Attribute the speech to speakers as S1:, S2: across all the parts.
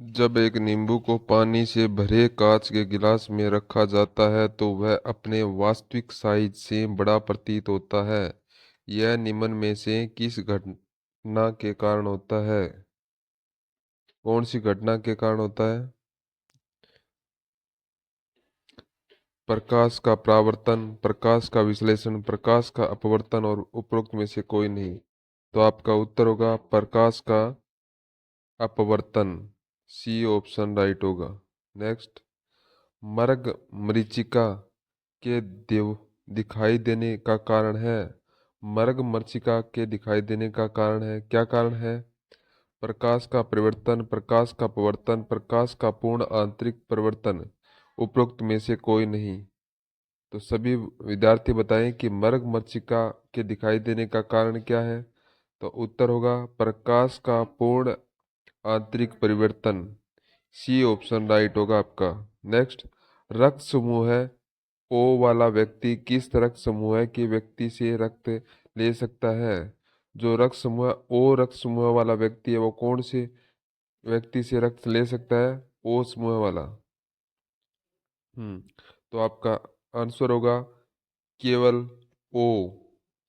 S1: जब एक नींबू को पानी से भरे कांच के गिलास में रखा जाता है तो वह अपने वास्तविक साइज से बड़ा प्रतीत होता है। यह निम्न में से किस घटना के कारण होता है? कौन सी घटना के कारण होता है? प्रकाश का परावर्तन, प्रकाश का विश्लेषण, प्रकाश का अपवर्तन और उपरोक्त में से कोई नहीं। तो आपका उत्तर होगा प्रकाश का अपवर्तन। सी ऑप्शन राइट होगा। नेक्स्ट, मर्ग मरीचिका के देव दिखाई देने का कारण है। मर्ग मरीचिका के दिखाई देने का कारण है, क्या कारण है? प्रकाश का परिवर्तन, प्रकाश का अपवर्तन, प्रकाश का पूर्ण आंतरिक परिवर्तन, उपरोक्त में से कोई नहीं। तो सभी विद्यार्थी बताएं कि मर्ग मरीचिका के दिखाई देने का कारण क्या है। तो उत्तर होगा प्रकाश का पूर्ण आंतरिक परिवर्तन। सी ऑप्शन राइट होगा आपका। नेक्स्ट, रक्त समूह है ओ वाला व्यक्ति किस रक्त समूह के व्यक्ति से रक्त ले सकता है? जो रक्त समूह ओ रक्त समूह वाला व्यक्ति है वो कौन से व्यक्ति से रक्त ले सकता है? ओ समूह वाला। तो आपका आंसर होगा केवल ओ।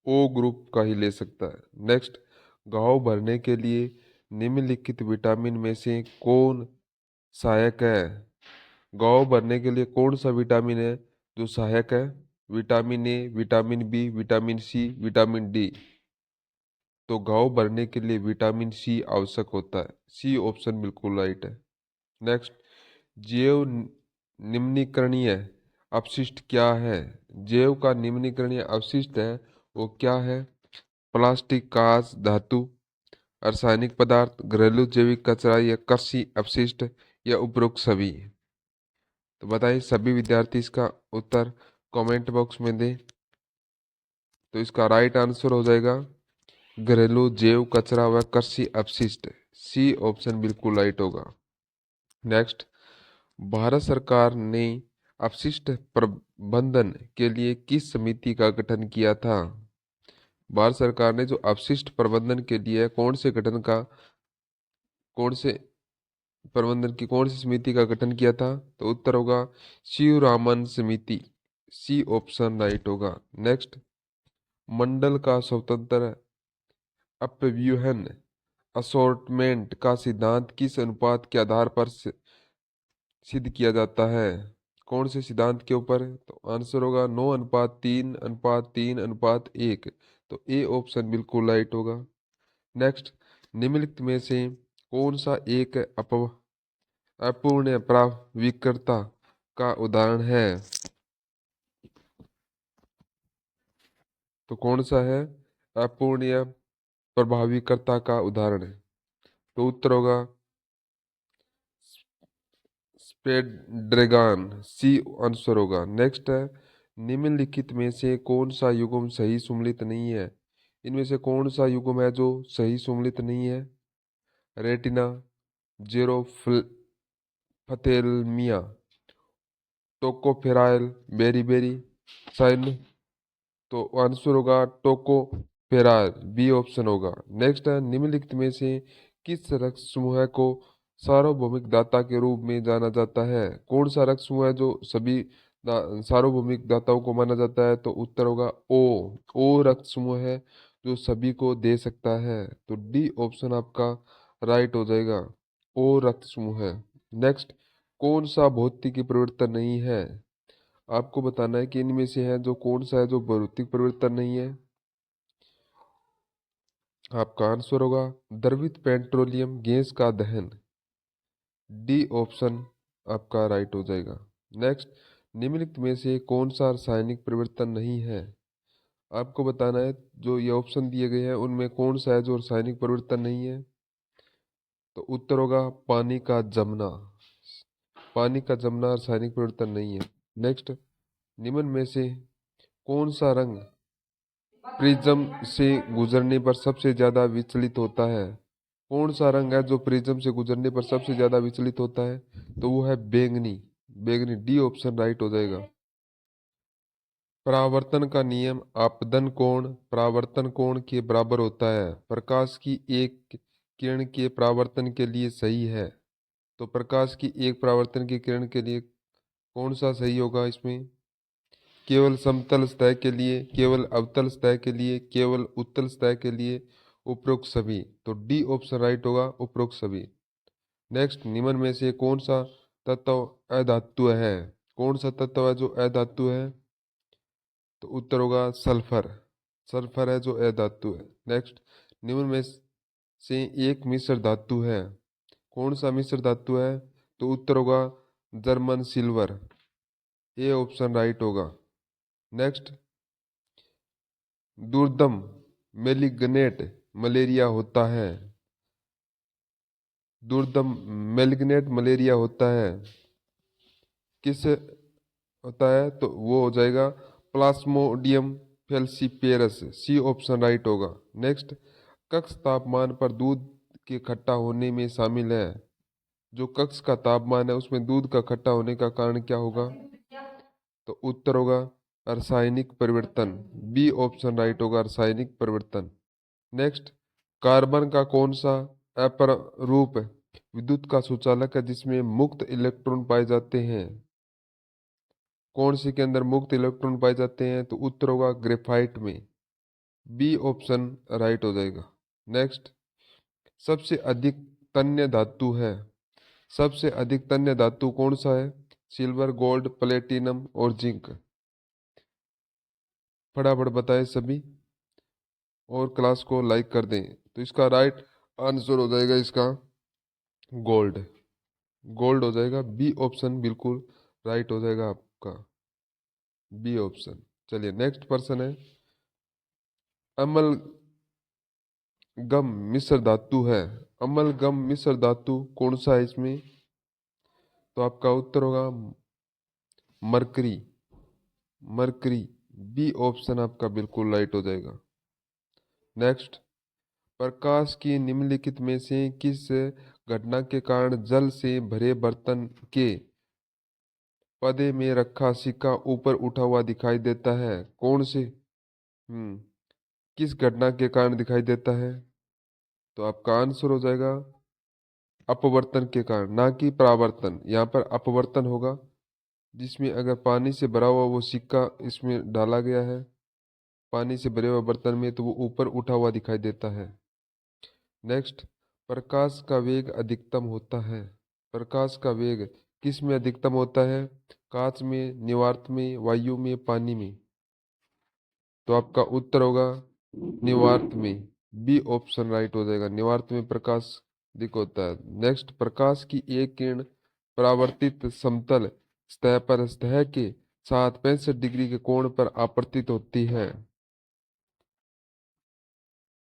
S1: ओ ग्रुप का ही ले सकता है। नेक्स्ट, घाव भरने के लिए निम्नलिखित विटामिन में से कौन सहायक है? घाव भरने के लिए कौन सा विटामिन है जो सहायक है? Vitamin A, vitamin B, vitamin C, vitamin D. तो घाव भरने के लिए विटामिन सी आवश्यक होता है। सी ऑप्शन बिल्कुल राइट है। नेक्स्ट, जैव निम्नीकरणीय अपशिष्ट क्या है? जैव का निम्नीकरणीय अपशिष्ट है वो क्या है? प्लास्टिक, कांच, धातु, रासायनिक पदार्थ, घरेलू जैविक कचरा या कृषि अपशिष्ट या उपरोक्त सभी। तो बताइए सभी विद्यार्थी इसका उत्तर कमेंट बॉक्स में दें। तो इसका राइट आंसर हो जाएगा घरेलू जैव कचरा व कृषि अपशिष्ट। सी ऑप्शन बिल्कुल राइट होगा। नेक्स्ट, भारत सरकार ने अपशिष्ट प्रबंधन के लिए किस समिति का गठन किया था? भारत सरकार ने जो अपशिष्ट प्रबंधन के लिए कौन से प्रबंधन की कौन सी समिति का गठन किया था? तो उत्तर होगा शिवरामन समिति। सी ऑप्शन राइट होगा। नेक्स्ट, मंडल का स्वतंत्र अपव्यूहन असॉर्टमेंट का सिद्धांत किस अनुपात के आधार पर सिद्ध किया जाता है? कौन से सिद्धांत के ऊपर? तो आंसर होगा 9:3:3:1। तो ए ऑप्शन बिल्कुल राइट होगा। नेक्स्ट, निम्नलिखित में से कौन सा एक अपूर्ण प्राविकर्ता का उदाहरण है? तो कौन सा है अपूर्ण प्रभावीकर्ता का उदाहरण है? तो उत्तर होगा स्पेड्रेगन। सी आंसर होगा। नेक्स्ट है, निम्नलिखित में से कौन सा युग्म सही सुमेलित नहीं है? इनमें से कौन सा युग्म है जो सही सुमेलित नहीं है? Retina, xerophthalmia, tocopheryl, beriberi, sign. तो आंसर होगा टोकोफेराइल। बी ऑप्शन होगा। नेक्स्ट है, निम्नलिखित में से किस रक्त समूह को सार्वभौमिक दाता के रूप में जाना जाता है? कौन सा रक्त समूह है जो सभी सार्वभौमिक दाताओं को माना जाता है? तो उत्तर होगा ओ। ओ रक्त समूह है जो सभी को दे सकता है। तो डी ऑप्शन आपका राइट हो जाएगा। ओ रक्त समूह है। नेक्स्ट, कौन सा भौतिक परिवर्तन नहीं है? आपको बताना है कि इनमें से है जो कौन सा है जो भौतिक परिवर्तन नहीं है। आपका आंसर होगा द्रवित पेट्रोलियम गैस का दहन। डी ऑप्शन आपका राइट हो जाएगा। नेक्स्ट, निम्नलिखित में से कौन सा रासायनिक परिवर्तन नहीं है? आपको बताना है जो ये ऑप्शन दिए गए हैं उनमें कौन सा है जो रासायनिक परिवर्तन नहीं है। तो उत्तर होगा पानी का जमना। पानी का जमना रासायनिक परिवर्तन नहीं है। नेक्स्ट, निम्न में से कौन सा रंग प्रिज्म से गुजरने पर सबसे ज्यादा विचलित होता है? कौन सा रंग है जो प्रिज्म से गुजरने पर सबसे ज्यादा विचलित होता है? तो वो है बैंगनी। बैंगनी। डी ऑप्शन राइट हो जाएगा। परावर्तन का नियम परावर्तन कोण के बराबर होता है। प्रकाश की एक किरण के परावर्तन के लिए सही है। तो प्रकाश की एक परावर्तन की किरण के लिए कौन सा सही होगा इसमें? केवल समतल सतह के लिए, केवल अवतल सतह के लिए, केवल उत्तल सतह के लिए, उपरोक्त सभी। तो डी ऑप्शन राइट होगा, उपरोक्त सभी। नेक्स्ट, निम्न में से कौन सा तत्व अधातु है? कौन सा तत्व है जो अधातु है? तो उत्तर होगा सल्फर। सल्फर है जो अधातु है। नेक्स्ट, निम्न में से एक मिश्र धातु है। कौन सा मिश्र धातु है? तो उत्तर होगा German silver. A option right होगा। नेक्स्ट, दुर्दम मेलिग्नेट मलेरिया होता है। दुर्दम मेलिग्नेट मलेरिया होता है किस होता है? तो वो हो जाएगा प्लाज्मोडियम फेल्सीपेरस। सी ऑप्शन राइट होगा। नेक्स्ट, कक्ष तापमान पर दूध के खट्टा होने में शामिल है। जो कक्ष का तापमान है उसमें दूध का खट्टा होने का कारण क्या होगा? तो उत्तर होगा रासायनिक परिवर्तन। बी ऑप्शन राइट होगा, रासायनिक परिवर्तन। नेक्स्ट, कार्बन का कौन सा अपरूप विद्युत का सुचालक है जिसमें मुक्त इलेक्ट्रॉन पाए जाते हैं? कौन से के अंदर मुक्त इलेक्ट्रॉन पाए जाते हैं? तो उत्तर होगा ग्रेफाइट में। बी ऑप्शन राइट हो जाएगा। नेक्स्ट, सबसे अधिक तन्य धातु है। सबसे अधिक तन्य धातु कौन सा है? सिल्वर, गोल्ड, प्लेटिनम और जिंक। फटाफट बताएं सभी, और क्लास को लाइक कर दें। तो इसका राइट आंसर हो जाएगा इसका गोल्ड। गोल्ड हो जाएगा। बी ऑप्शन बिल्कुल राइट हो जाएगा आपका, बी ऑप्शन। चलिए नेक्स्ट पर्सन है, अमलगम मिश्र धातु है। अमलगम मिश्र धातु कौन सा है इसमें? तो आपका उत्तर होगा मरकरी। मरकरी, बी ऑप्शन आपका बिल्कुल राइट हो जाएगा। नेक्स्ट, प्रकाश की निम्नलिखित में से किस घटना के कारण जल से भरे बर्तन के पदे में रखा सिक्का ऊपर उठा हुआ दिखाई देता है? कौन से किस घटना के कारण दिखाई देता है? तो आपका आंसर हो जाएगा अपवर्तन के कारण, ना कि परावर्तन। यहाँ पर अपवर्तन होगा, जिसमें अगर पानी से भरा हुआ वो सिक्का इसमें डाला गया है पानी से भरे हुए बर्तन में, तो वो ऊपर उठा हुआ दिखाई देता है। नेक्स्ट, प्रकाश का वेग अधिकतम होता है। प्रकाश का वेग किस में अधिकतम होता है? कांच में, निवार्त में, वायु में, पानी में। तो आपका उत्तर होगा निवार्त में। बी ऑप्शन राइट हो जाएगा। निवार्त में प्रकाश अधिक होता है। नेक्स्ट, प्रकाश की एक किरण परावर्तित समतल सतह पर सतह के साथ 65 डिग्री के कोण पर आपतित होती है।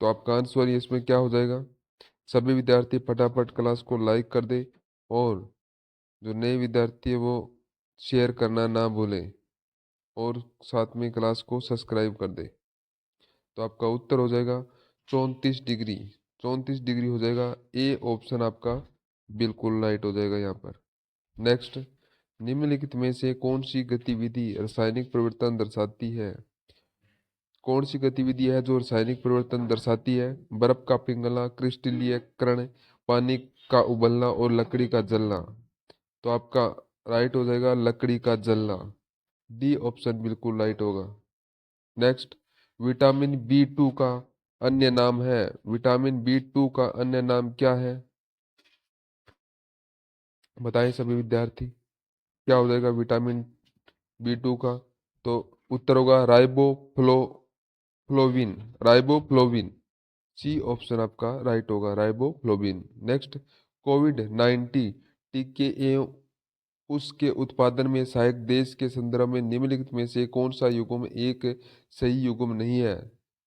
S1: तो आपका आंसर इसमें क्या हो जाएगा? सभी विद्यार्थी फटाफट क्लास को लाइक कर दे, और जो नए विद्यार्थी है वो शेयर करना ना भूलें, और साथ में क्लास को सब्सक्राइब कर दे। तो आपका उत्तर हो जाएगा 34 डिग्री। 34 डिग्री हो जाएगा। ए ऑप्शन आपका बिल्कुल राइट हो जाएगा यहाँ पर। नेक्स्ट, निम्नलिखित में से कौन सी गतिविधि रासायनिक परिवर्तन दर्शाती है? कौन सी गतिविधि है जो रासायनिक परिवर्तन दर्शाती है? बर्फ का पिघलना, क्रिस्टलीकरण, पानी का उबलना और लकड़ी का जलना। तो आपका राइट हो जाएगा लकड़ी का जलना। डी ऑप्शन बिल्कुल राइट होगा। नेक्स्ट, विटामिन बी 2 का अन्य नाम है। विटामिन बी 2 का अन्य नाम क्या है? बताएं सभी विद्यार्थी, क्या हो जाएगा विटामिन बी 2 का? तो उत्तर होगा राइबोफ्लोविन। राइबोफ्लोविन, सी ऑप्शन आपका राइट होगा, राइबोफ्लोविन। नेक्स्ट, कोविड-19 टीके एवं उसके उत्पादन में सहायक देश के संदर्भ में निम्नलिखित में से कौन सा युग्म एक सही युग्म नहीं है?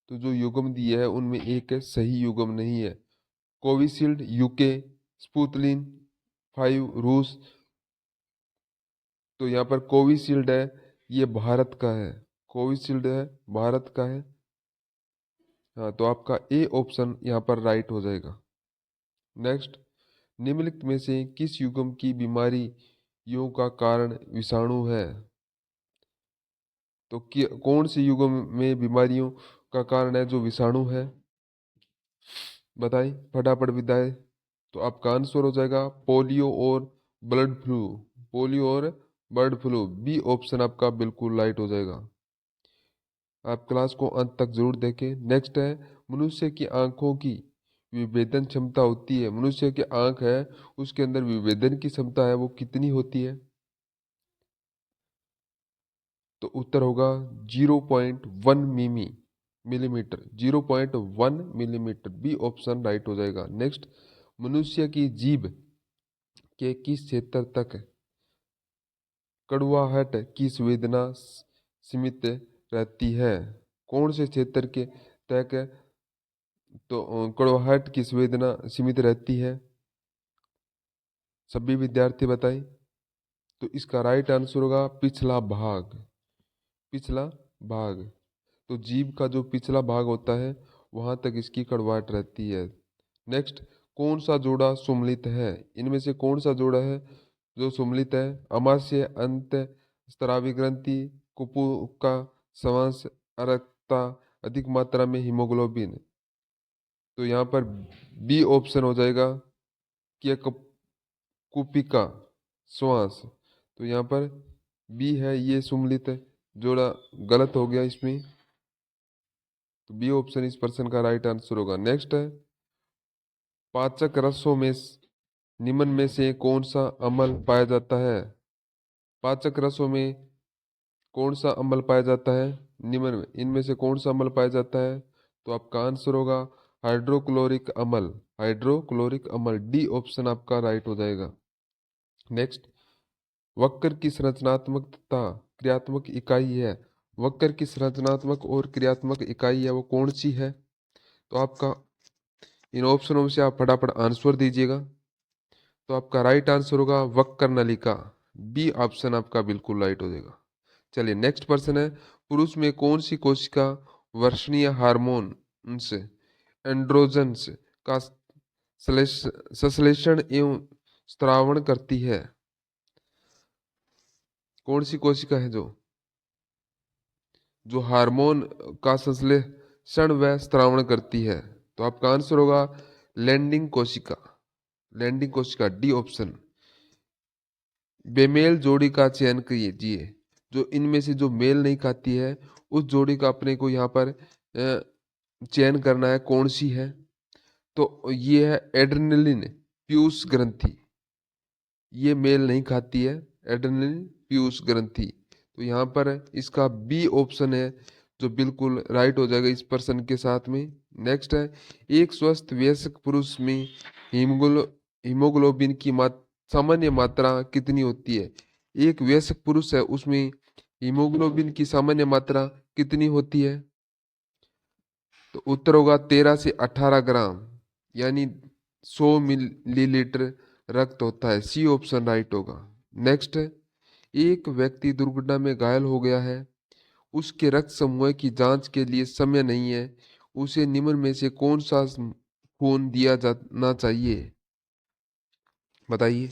S1: तो जो युग्म दिए है उनमें एक सही युग्म नहीं है। कोविशील्ड यूके, स्पुतनिक 5 रूस। तो यहाँ पर कोविशील्ड है, ये भारत का है। कोविशील्ड है, भारत का है। हाँ, तो आपका ए ऑप्शन यहाँ पर राइट हो जाएगा। नेक्स्ट, निम्नलिखित में से किस युग्म की बीमारियों का कारण विषाणु है? तो कौन सी युग्म में बीमारियों का कारण है जो विषाणु है? बताइए फटाफट विदाएं। तो आपका आंसर हो जाएगा पोलियो और बर्ड फ्लू। पोलियो और बर्ड फ्लू, बी ऑप्शन आपका बिल्कुल राइट हो जाएगा। आप क्लास को अंत तक जरूर देखें। नेक्स्ट है, मनुष्य की आंखों की विभेदन क्षमता होती है। मनुष्य की आंख है, उसके अंदर विभेदन की क्षमता है वो कितनी होती है? तो उत्तर होगा 0.1 millimetre. 0.1 millimetre, B option right हो जाएगा। नेक्स्ट, मनुष्य की जीभ के किस क्षेत्र तक कड़वाहट की संवेदना सीमित रहती है? कौन से क्षेत्र के तक तो कड़वाहट की संवेदना सीमित रहती है? सभी विद्यार्थी बताएं। तो इसका राइट आंसर होगा पिछला भाग। पिछला भाग। तो जीभ का जो पिछला भाग होता है वहां तक इसकी कड़वाहट रहती है। नेक्स्ट, कौन सा जोड़ा सुम्मिलित है? इनमें से कौन सा जोड़ा है जो सुम्मिलित है? अमाशय, अंत स्रावी ग्रंथि, कुपुका, श्वास, अरक्ता, अधिक मात्रा में हीमोग्लोबिन। तो यहाँ पर बी ऑप्शन हो जाएगा कि कुपिका, श्वास। तो यहाँ पर बी है, ये सुम्मिलित है जोड़ा गलत हो गया इसमें। तो बी ऑप्शन इस पर्सन का राइट आंसर होगा। नेक्स्ट है, पाचक रसों में निम्न में से कौन सा अम्ल पाया जाता है? पाचक रसों में कौन सा अम्ल पाया जाता है? निम्न में इनमें से कौन सा अम्ल पाया जाता है? तो आपका आंसर होगा हाइड्रोक्लोरिक अम्ल। हाइड्रोक्लोरिक अम्ल, डी ऑप्शन आपका राइट हो जाएगा। नेक्स्ट, वक्र की संरचनात्मक तथा क्रियात्मक इकाई है। वक्र की संरचनात्मक और क्रियात्मक इकाई है वो कौन सी है? तो आपका इन ऑप्शनों में से आप फटाफट आंसर दीजिएगा। तो आपका राइट आंसर होगा वक्र नलिका। बी ऑप्शन आपका बिल्कुल राइट हो जाएगा। चलिए नेक्स्ट प्रश्न है, पुरुष में कौन सी कोशिका वर्षणीय हार्मोन एंड्रोजन्स का संश्लेषण एवं स्त्रावण करती है? कौन सी कोशिका है जो जो हार्मोन का संश्लेषण व स्त्रावण करती है? तो आपका आंसर होगा लैंडिंग कोशिका। लैंडिंग कोशिका, डी ऑप्शन। बेमेल जोड़ी का चयन कीजिए। जो इनमें से जो मेल नहीं खाती है उस जोड़ी का अपने को यहाँ पर चयन करना है, कौन सी है? तो ये है एड्रेनलिन पीयूष ग्रंथि। ये मेल नहीं खाती है, एड्रेनलिन पीयूष ग्रंथि। तो यहाँ पर इसका बी ऑप्शन है जो बिल्कुल राइट हो जाएगा इस पर्सन के साथ में। नेक्स्ट है, एक स्वस्थ वयस्क पुरुष में हीमोग्लोबिन की सामान्य मात्रा कितनी होती है? एक वयस्क पुरुष है उसमें हीमोग्लोबिन की सामान्य मात्रा कितनी होती है? तो उत्तर होगा 13 से 18 ग्राम, यानी 100 मिलीलीटर रक्त होता है। सी ऑप्शन राइट होगा। नेक्स्ट है, एक व्यक्ति दुर्घटना में घायल हो गया है, उसके रक्त समूह की जांच के लिए समय नहीं है, उसे निम्न में से कौन सा खून दिया जाना चाहिए? बताइए।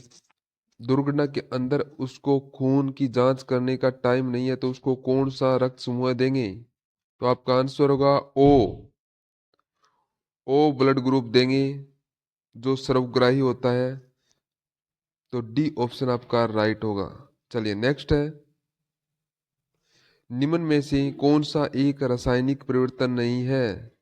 S1: दुर्घटना के अंदर उसको खून की जांच करने का टाइम नहीं है तो उसको कौन सा रक्त समूह देंगे? तो आपका आंसर होगा ओ। ओ ब्लड ग्रुप देंगे जो सर्वग्राही होता है। तो डी ऑप्शन आपका राइट होगा। चलिए नेक्स्ट है, निम्न में से कौन सा एक रासायनिक परिवर्तन नहीं है?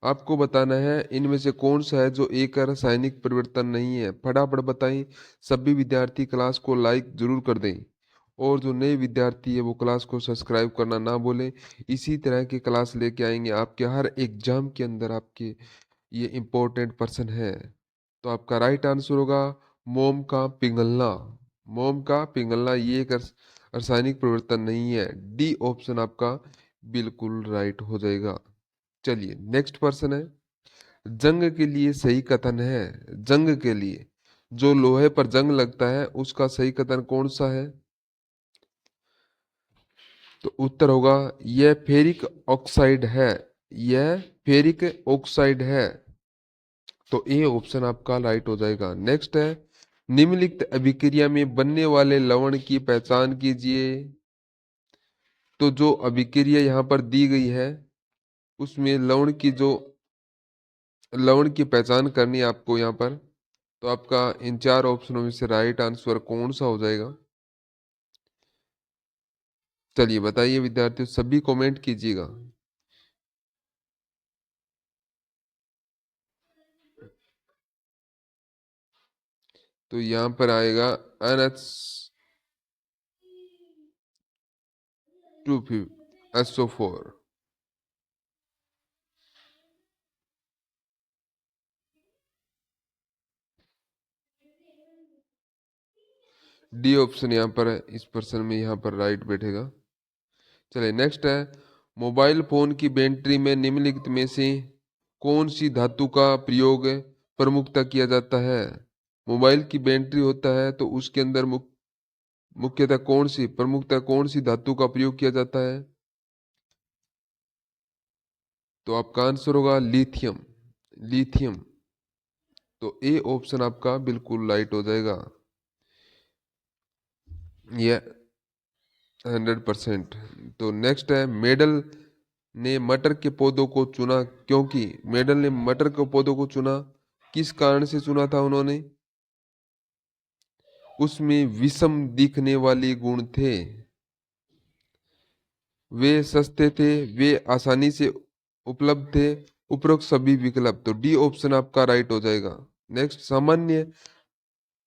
S1: आपको बताना है इनमें से कौन सा है जो एक रासायनिक परिवर्तन नहीं है। फटाफट बताएं। सभी विद्यार्थी क्लास को लाइक जरूर कर दें और जो नए विद्यार्थी है वो क्लास को सब्सक्राइब करना ना भूलें। इसी तरह की क्लास लेके आएंगे आपके हर एग्जाम के अंदर। आपके ये इम्पोर्टेंट पर्सन है। तो आपका राइट आंसर होगा मोम का पिघलना। मोम का पिघलना ये एक रासायनिक परिवर्तन नहीं है। डी ऑप्शन आपका बिल्कुल राइट हो जाएगा। चलिए नेक्स्ट पर्सन है, जंग के लिए सही कथन है। जंग के लिए जो लोहे पर जंग लगता है उसका सही कथन कौन सा है? तो उत्तर होगा यह फेरिक ऑक्साइड है। यह फेरिक ऑक्साइड है। तो ए ऑप्शन आपका राइट हो जाएगा। नेक्स्ट है, निम्नलिखित अभिक्रिया में बनने वाले लवण की पहचान कीजिए। तो जो अभिक्रिया यहाँ पर दी गई है उसमें लवण की पहचान करनी है आपको यहाँ पर। तो आपका इन चार ऑप्शनों में से राइट आंसर कौन सा हो जाएगा? चलिए बताइए विद्यार्थियों, सभी कमेंट कीजिएगा। तो यहाँ पर आएगा NH2SO4। डी ऑप्शन यहाँ पर है, इस पर्सन में यहाँ पर राइट बैठेगा। चलिए नेक्स्ट है, मोबाइल फोन की बैटरी में निम्नलिखित में से कौन सी धातु का प्रयोग प्रमुखता किया जाता है? मोबाइल की बैटरी होता है तो उसके अंदर मुख्यतः कौन सी धातु का प्रयोग किया जाता है? तो आपका आंसर होगा लिथियम। लिथियम। तो ए ऑप्शन आपका बिल्कुल राइट हो जाएगा। ये 100%। तो नेक्स्ट है, मेडल ने मटर के पौधों को चुना क्योंकि मेडल ने मटर के पौधों को चुना, किस कारण से चुना था उन्होंने? उसमें विषम दिखने वाले गुण थे, वे सस्ते थे, वे आसानी से उपलब्ध थे, उपरोक्त सभी विकल्प। तो डी ऑप्शन आपका राइट हो जाएगा। नेक्स्ट, सामान्य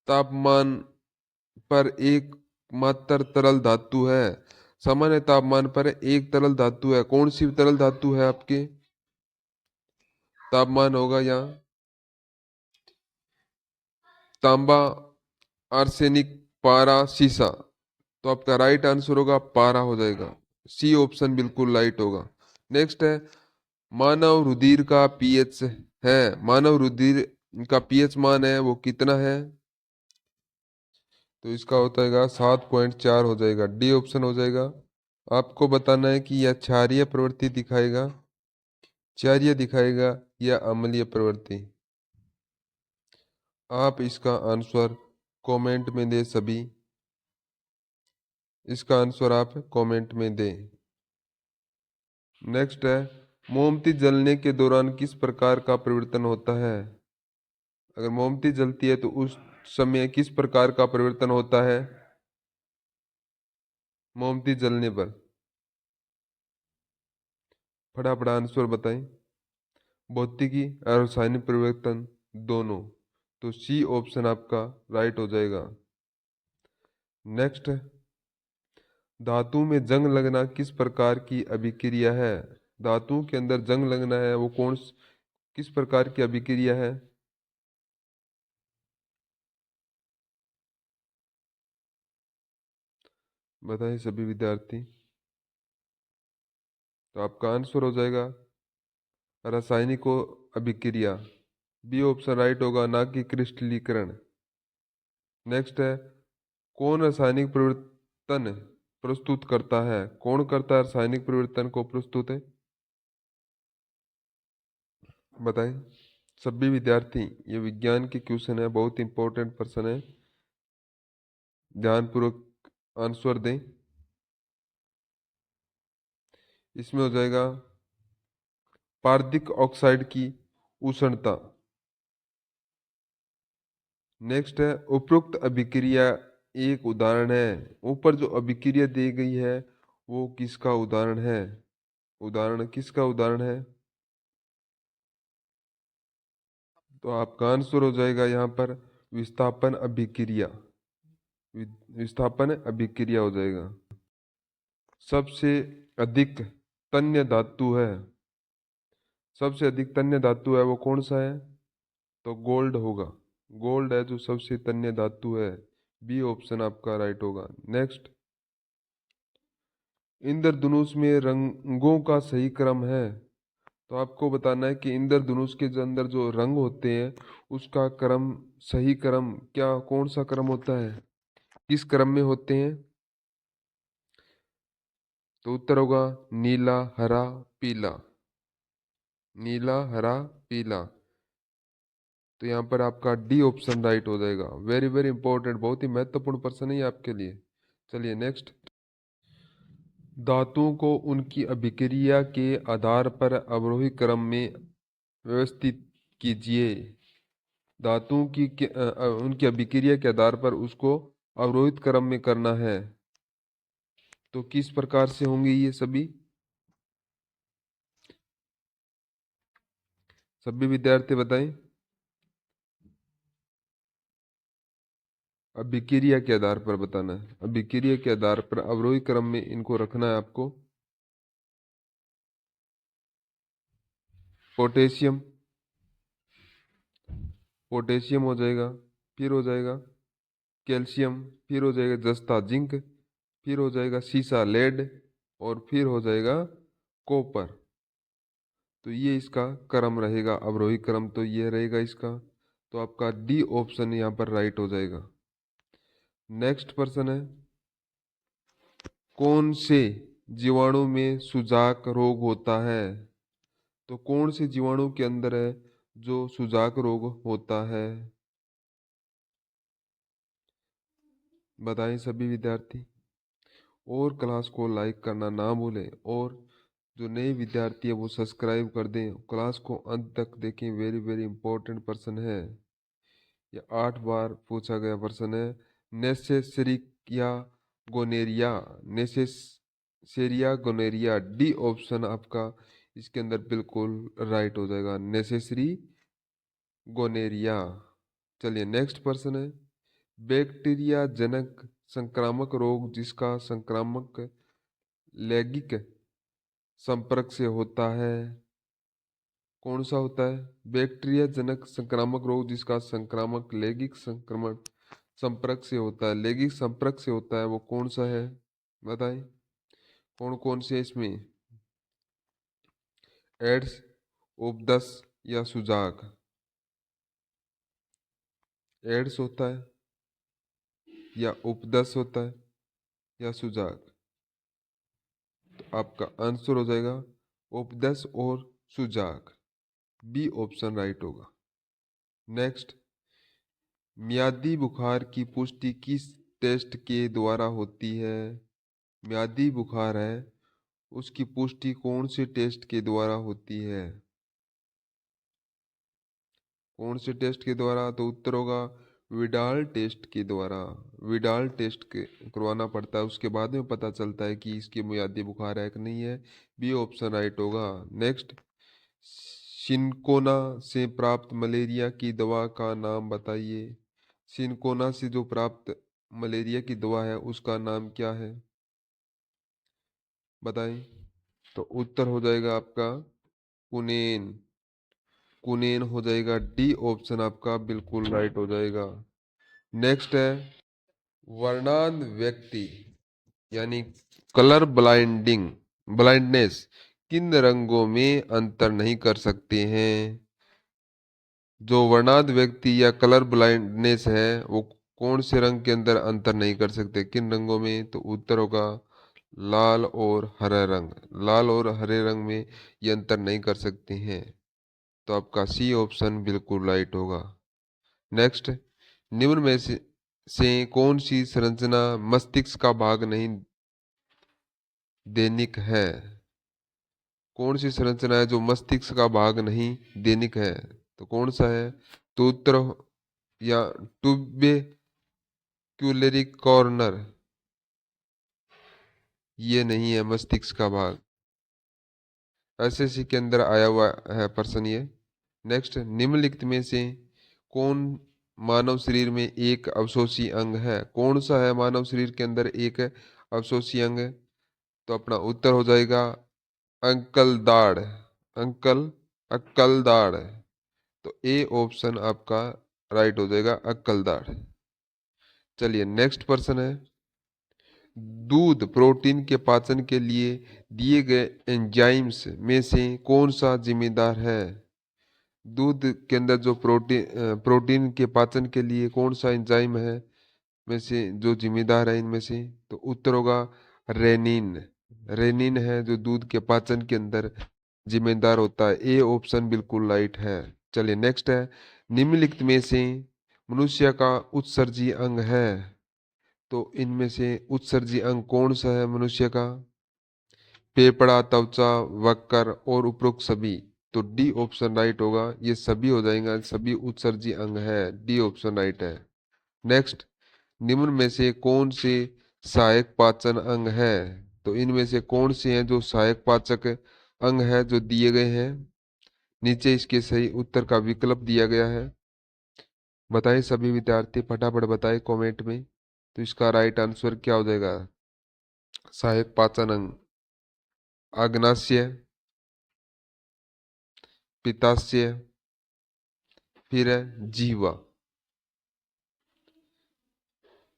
S1: तापमान पर एक मात्र तरल धातु है। सामान्य तापमान पर एक तरल धातु है, कौन सी तरल धातु है आपके? तापमान होगा यहाँ तांबा, आर्सेनिक, पारा, सीसा। तो आपका राइट आंसर होगा पारा हो जाएगा। सी ऑप्शन बिल्कुल राइट होगा। नेक्स्ट है, मानव रुधिर का पीएच है, मानव रुधिर का पीएच मान है वो कितना है? तो इसका होता है 7.4 हो जाएगा। डी ऑप्शन हो जाएगा। आपको बताना है कि यह क्षारीय प्रवृत्ति दिखाएगा, क्षारीय दिखाएगा या अम्लीय प्रवृत्ति। आप इसका आंसर कमेंट में दे सभी। इसका आंसर आप कमेंट में दें। नेक्स्ट है, मोमबत्ती जलने के दौरान किस प्रकार का परिवर्तन होता है? अगर मोमबत्ती जलती है तो उस समय किस प्रकार का परिवर्तन होता है मोमबत्ती जलने पर? फटाफट आंसर बताएं। भौतिकी और रासायनिक परिवर्तन दोनों। तो सी ऑप्शन आपका राइट हो जाएगा। नेक्स्ट, धातु में जंग लगना किस प्रकार की अभिक्रिया है? धातु के अंदर जंग लगना है वो किस प्रकार की अभिक्रिया है? बताएं सभी विद्यार्थी। तो आपका आंसर हो जाएगा रासायनिक अभिक्रिया। बी ऑप्शन राइट होगा, ना कि क्रिस्टलीकरण। नेक्स्ट है, कौन रासायनिक परिवर्तन प्रस्तुत करता है? कौन करता है रासायनिक परिवर्तन को प्रस्तुत है? बताएं सभी विद्यार्थी। ये विज्ञान की क्वेश्चन है, बहुत इंपॉर्टेंट प्रश्न है, ध्यानपूर्वक आंसर दें। इसमें हो जाएगा पारदिक ऑक्साइड की उष्णता। नेक्स्ट है, उपरोक्त अभिक्रिया एक उदाहरण है। ऊपर जो अभिक्रिया दी गई है वो किसका उदाहरण है? उदाहरण किसका उदाहरण है? तो आपका आंसर हो जाएगा यहाँ पर विस्थापन अभिक्रिया। विस्थापन अभिक्रिया हो जाएगा। सबसे अधिक तन्य धातु है, सबसे अधिक तन्य धातु है वो कौन सा है? तो गोल्ड होगा। गोल्ड है जो सबसे तन्य धातु है। बी ऑप्शन आपका राइट होगा। नेक्स्ट, इंद्रधनुष में रंगों का सही क्रम है। तो आपको बताना है कि इंद्रधनुष के जो अंदर जो रंग होते हैं उसका क्रम, सही क्रम क्या, कौन सा क्रम होता है, किस क्रम में होते हैं? तो उत्तर होगा नीला, हरा, पीला। नीला, हरा, पीला। तो यहाँ पर आपका डी ऑप्शन राइट हो जाएगा। वेरी वेरी इंपॉर्टेंट, बहुत ही महत्वपूर्ण प्रश्न है ये आपके लिए। चलिए नेक्स्ट, धातुओं को उनकी अभिक्रिया के आधार पर अवरोही क्रम में व्यवस्थित कीजिए। धातुओं की उनकी अभिक्रिया के आधार पर उसको अवरोहित क्रम में करना है। तो किस प्रकार से होंगे ये सभी? सभी विद्यार्थी बताएं। अभिक्रिया के आधार पर बताना है, अभिक्रिया के आधार पर अवरोही क्रम में इनको रखना है आपको। पोटेशियम, पोटेशियम हो जाएगा, फिर हो जाएगा कैल्शियम, फिर हो जाएगा जस्ता जिंक, फिर हो जाएगा सीसा लेड, और फिर हो जाएगा कॉपर। तो ये इसका क्रम रहेगा, अवरोही क्रम तो ये रहेगा इसका। तो आपका डी ऑप्शन यहाँ पर राइट हो जाएगा। नेक्स्ट प्रश्न है, कौन से जीवाणु में सुजाक रोग होता है? तो कौन से जीवाणु के अंदर है जो सुजाक रोग होता है? बताएं सभी विद्यार्थी। और क्लास को लाइक करना ना भूलें, और जो नए विद्यार्थी है वो सब्सक्राइब कर दें। क्लास को अंत तक देखें, वेरी वेरी इंपॉर्टेंट प्रश्न है। ये 8 बार पूछा गया प्रश्न है। नेसेसरिया गोनेरिया, नेसेसरिया गोनेरिया, डी ऑप्शन आपका इसके अंदर बिल्कुल राइट हो जाएगा, नेसेसरी गोनेरिया। चलिए नेक्स्ट प्रश्न है, बैक्टीरिया जनक संक्रामक रोग जिसका संक्रामक लैंगिक संपर्क से होता है, कौन सा होता है? बैक्टीरिया जनक संक्रामक रोग जिसका संक्रामक लैंगिक संक्रमण संपर्क से होता है, लैंगिक संपर्क से होता है, वो कौन सा है? बताएं कौन कौन से इसमें? एड्स, उपदस या सुजाक? एड्स होता है, या उपदस होता है, या सुजाक? तो आपका आंसर हो जाएगा उपदस और सुजाक, बी ऑप्शन राइट होगा। नेक्स्ट, म्यादी बुखार की पुष्टि किस टेस्ट के द्वारा होती है? म्यादी बुखार है, उसकी पुष्टि कौन से टेस्ट के द्वारा होती है? कौन से टेस्ट के द्वारा? तो उत्तर होगा विडाल टेस्ट के द्वारा। विडाल टेस्ट के करवाना पड़ता है, उसके बाद में पता चलता है कि इसकी म्यादी बुखार है कि नहीं है। बी ऑप्शन राइट होगा। नेक्स्ट, सिनकोना से प्राप्त मलेरिया की दवा का नाम बताइए। सिनकोना से जो प्राप्त मलेरिया की दवा है उसका नाम क्या है? बताएं। तो उत्तर हो जाएगा आपका कुनेन। कुनेन हो जाएगा, डी ऑप्शन आपका बिल्कुल राइट हो जाएगा। नेक्स्ट है, वर्णांध व्यक्ति यानी कलर ब्लाइंडनेस किन रंगों में अंतर नहीं कर सकते हैं? जो वर्णांध व्यक्ति या कलर ब्लाइंडनेस है वो कौन से रंग के अंदर अंतर नहीं कर सकते, किन रंगों में? तो उत्तर होगा लाल और हरा रंग। लाल और हरे रंग में ये अंतर नहीं कर सकते हैं। तो आपका सी ऑप्शन बिल्कुल राइट होगा। नेक्स्ट, निम्न में से कौन सी संरचना मस्तिष्क का भाग नहीं दैनिक है? कौन सी संरचना है जो मस्तिष्क का भाग नहीं दैनिक है? तो कौन सा है? तो उत्तर या ट्यूबेक्युलरी कॉर्नर, ये नहीं है मस्तिष्क का भाग। एसएससी के अंदर आया हुआ है प्रश्न ये। नेक्स्ट, निम्नलिखित में से कौन मानव शरीर में एक अवशोषी अंग है? कौन सा है मानव शरीर के अंदर एक अवशोषी अंग? तो अपना उत्तर हो जाएगा अंकल दाढ़। अंकल अक्कल दाढ़। तो ए ऑप्शन आपका राइट हो जाएगा, अक्कल दाढ़। चलिए नेक्स्ट प्रश्न है, दूध प्रोटीन के पाचन के लिए दिए गए एंजाइम्स में से कौन सा जिम्मेदार है? दूध के अंदर जो प्रोटीन के पाचन के लिए कौन सा एंजाइम है में से जो जिम्मेदार है इनमें से? तो उत्तर होगा रेनिन। रेनिन है जो दूध के पाचन के अंदर जिम्मेदार होता है। ए ऑप्शन बिल्कुल राइट है। चलिए नेक्स्ट है, निम्नलिखित में से मनुष्य का उत्सर्जी अंग है? तो इनमें से उत्सर्जी अंग कौन सा है मनुष्य का? फेफड़ा, त्वचा, वक्कर और उपरोक्त सभी? तो डी ऑप्शन राइट होगा। ये सभी हो जाएगा, सभी उत्सर्जी अंग है, डी ऑप्शन राइट है। नेक्स्ट, निम्न में से कौन से सहायक पाचन अंग है? तो इनमें से कौन से हैं जो सहायक पाचक अंग है जो दिए गए हैं? नीचे इसके सही उत्तर का विकल्प दिया गया है। बताएं सभी विद्यार्थी, फटाफट बताएं कमेंट में। तो इसका राइट आंसर क्या हो जाएगा? सहायक पाचन अंग, अग्नाशय, पित्ताशय, फिर है जीवा।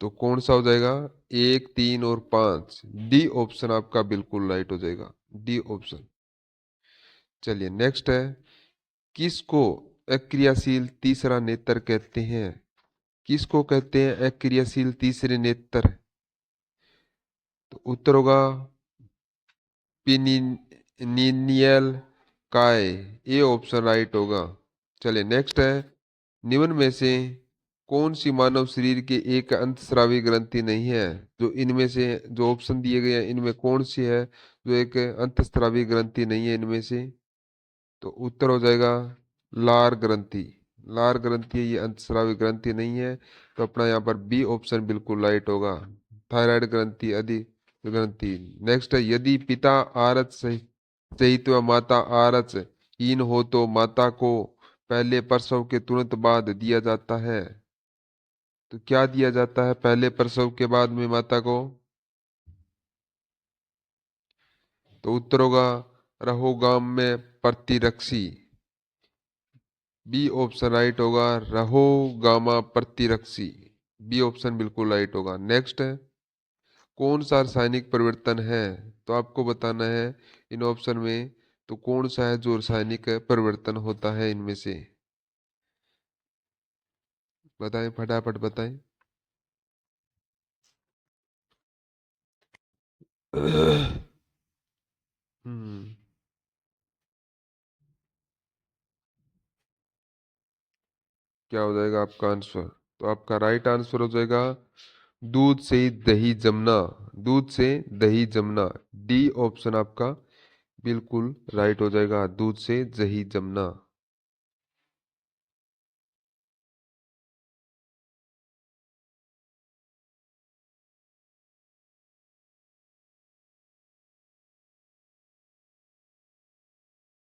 S1: तो कौन सा हो जाएगा? 1, 3 और 5, डी ऑप्शन आपका बिल्कुल राइट हो जाएगा, डी ऑप्शन। चलिए नेक्स्ट है, किसको अक्रियाशील तीसरा नेत्र कहते हैं? किसको कहते हैं अक्रियाशील तीसरे नेत्र? तो उत्तर होगा पिनियल काय, ए ऑप्शन राइट होगा। चलिए नेक्स्ट है, निम्न में से कौन सी मानव शरीर के एक अंतस्रावी ग्रंथि नहीं है? जो इनमें से जो ऑप्शन दिए गए हैं इनमें कौन सी है जो एक अंतस्रावी ग्रंथि नहीं है इनमें से? तो उत्तर हो जाएगा लार ग्रंथि। लार ग्रंथि, ये अंतस्रावी ग्रंथि नहीं है। तो अपना यहाँ पर बी ऑप्शन बिल्कुल राइट होगा, थायराइड ग्रंथि आदि ग्रंथि। नेक्स्ट है, यदि पिता आरच सहित व माता आरच हीन हो तो माता को पहले प्रसव के तुरंत बाद दिया जाता है। तो क्या दिया जाता है पहले प्रसव के बाद में माता को? तो उत्तर होगा रहोगाम में प्रतिरक्षी, बी ऑप्शन राइट होगा, रहो गामा प्रतिरक्षी, बी ऑप्शन बिल्कुल राइट होगा। नेक्स्ट है, कौन सा रासायनिक परिवर्तन है? तो आपको बताना है इन ऑप्शन में तो कौन सा है जो रासायनिक परिवर्तन होता है इनमें से? बताएं फटाफट बताएं। हम्म, क्या हो जाएगा आपका आंसर? तो आपका राइट आंसर हो जाएगा दूध से दही जमना, दूध से दही जमना, डी ऑप्शन आपका बिल्कुल राइट हो जाएगा, दूध से दही जमना।